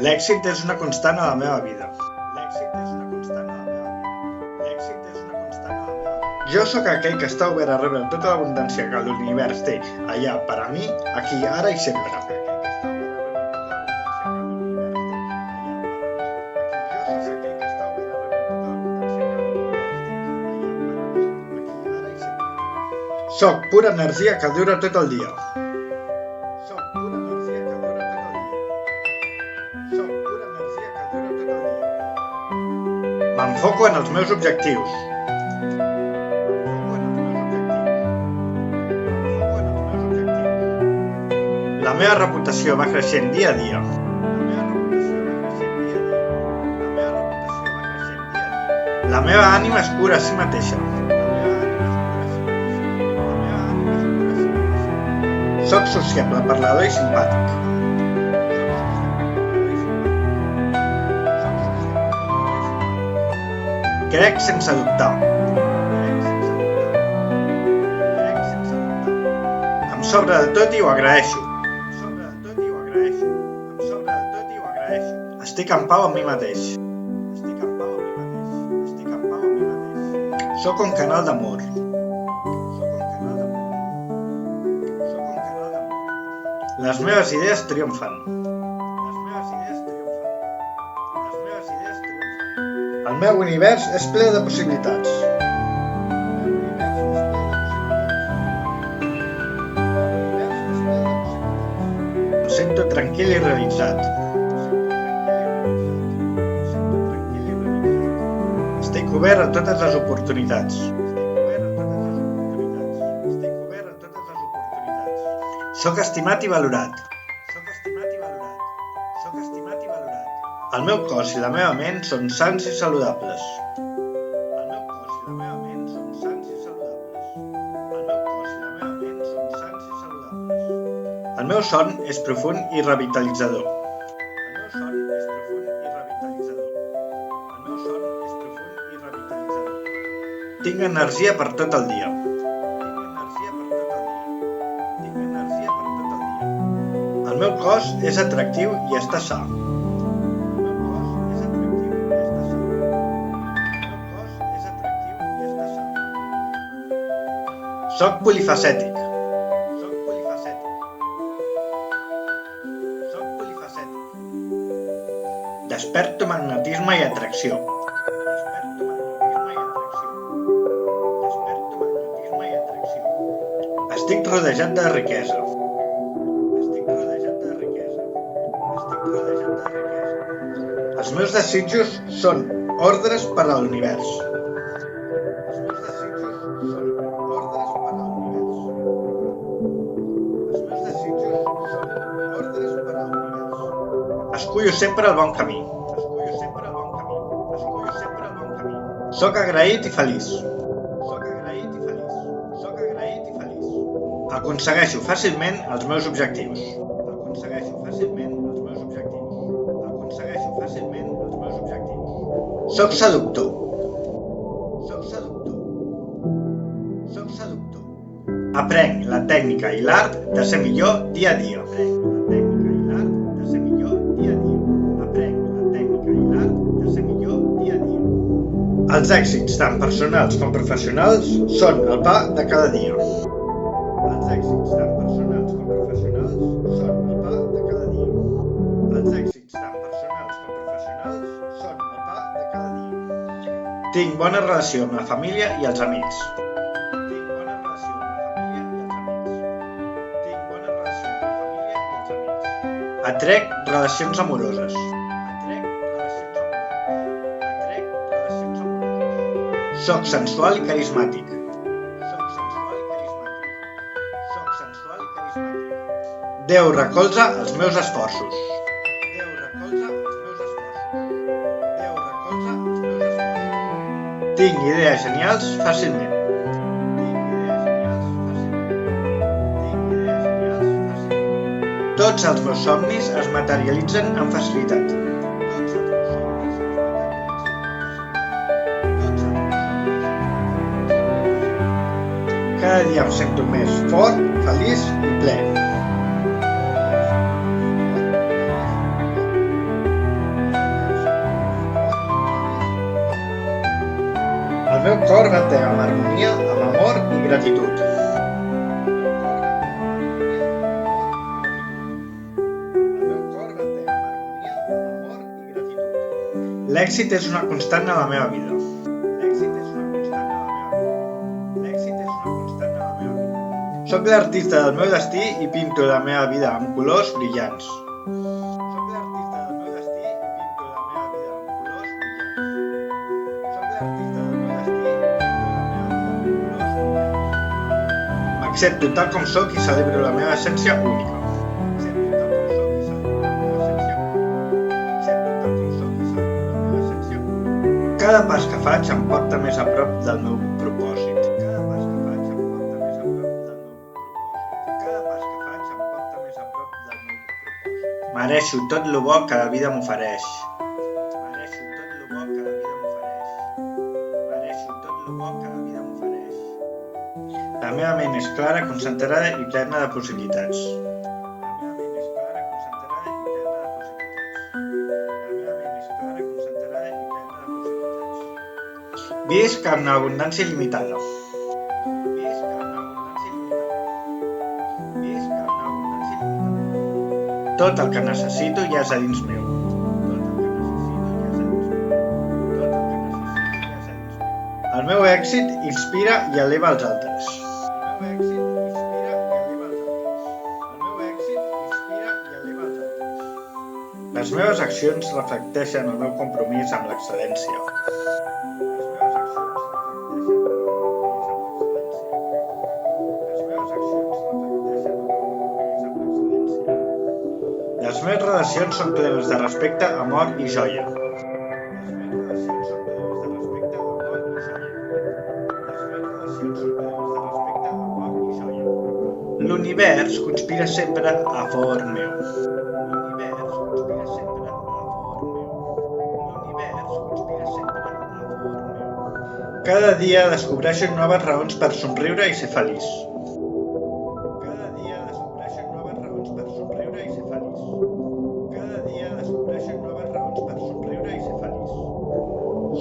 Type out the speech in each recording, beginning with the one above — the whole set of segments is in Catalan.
L'èxit és una constant a la meva vida. L'èxit és una constant a la meva vida. L'èxit és una constant a la meva vida. Jo sóc aquell que està obert a rebre tota l'abundància que l'univers té allà per a mi, aquí, ara i sempre. Soc pura energia que dura tot el dia. Soc pura energia que dura tot el dia. Soc pura energia que dura tot el dia. M'enfoco en els meus objectius. La meva reputació va creixent dia a dia. La meva ànima es cura a si mateixa. Soc sociable, parlador i simpàtic. Crec sense dubtar. Em sobra de tot i ho agraeixo. Estic en pau amb mi mateix. Soc un canal d'amor. Les meves idees triomfen. El meu univers és ple de possibilitats. Em sento tranquil i realitzat. Estic obert a totes les oportunitats. Soc estimat i valorat. El meu cos i la meva ment són sans i saludables. El meu son és profund i revitalitzador. Tinc energia per tot el dia. El meu cos és atractiu i està sa. Soc polifacètic. Desperto magnetisme i atracció. Estic rodejat de riquesa. Els meus desitjos són ordres per a l'univers. Escullo sempre el bon camí. Soc agraït i feliç. Aconsegueixo fàcilment els meus objectius. Soc seductor. Aprenc la tècnica i l'art de ser millor dia a dia. Els èxits, tant personals com professionals, són el pa de cada dia. Tinc bona relació amb la família i els amics. Atrec relacions amoroses. Soc sensual i carismàtic. Déu recolza els meus esforços. Tinc idees genials fàcilment. Tots els meus somnis es materialitzen amb facilitat. Cada dia em sento més fort, feliç i ple. El meu cor batega amb harmonia, amb amor i gratitud. L'èxit és una constant a la meva vida. Soc l'artista del meu destí i pinto la meva vida amb colors brillants. M'accepto tal com sóc i celebro la meva essència única. Cada pas que faig em porta més a prop del meu propòsit. Mereixo tot lo bo que la vida m'ofereix. La meva ment és clara, concentrada i plena de possibilitats. Visc amb abundància il·limitada. Tot el que necessito ja és a dins meu. El meu èxit inspira i eleva els altres. Les meves accions reflecteixen el meu compromís amb l'excel·lència. Les meves relacions són plenes de respecte, amor i joia. L'univers conspira sempre a favor meu. Cada dia descobreixo noves raons per somriure i ser feliç.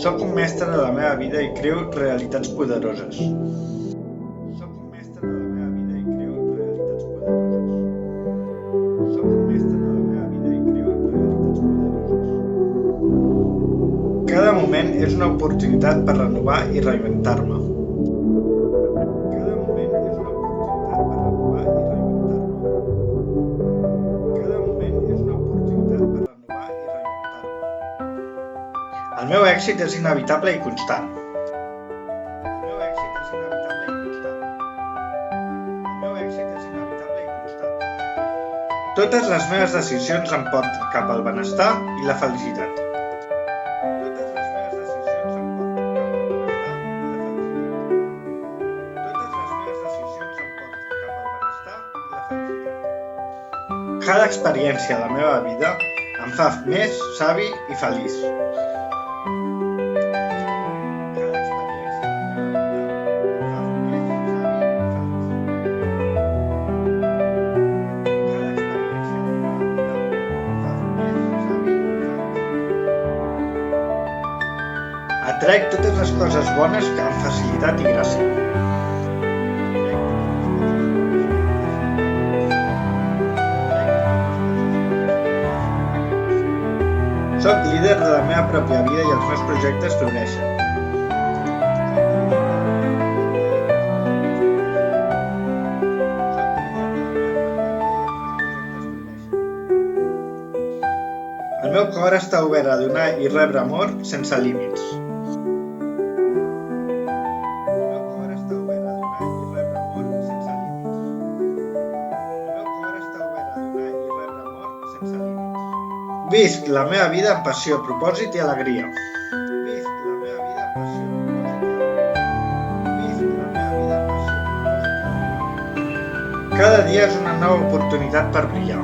Soc un mestre de la meva vida i creo realitats poderoses. Cada moment és una oportunitat per renovar i reinventar-me. El meu èxit és inevitable i constant. Totes les meves decisions em porten cap al benestar i la felicitat. Cada experiència de la meva vida em fa més savi i feliç. Atrec totes les coses bones amb facilitat i gràcia. Soc líder de la meva pròpia vida i els meus projectes floreixen. El meu cor està obert a donar i rebre amor sense límits. Visc la meva vida amb passió, propòsit i alegria. Cada dia és una nova oportunitat per brillar.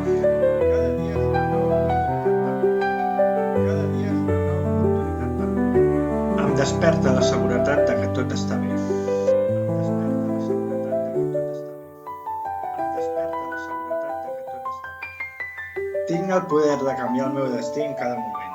Em desperta la seguretat de que tot està bé. Tinc el poder de canviar el meu destí en cada moment.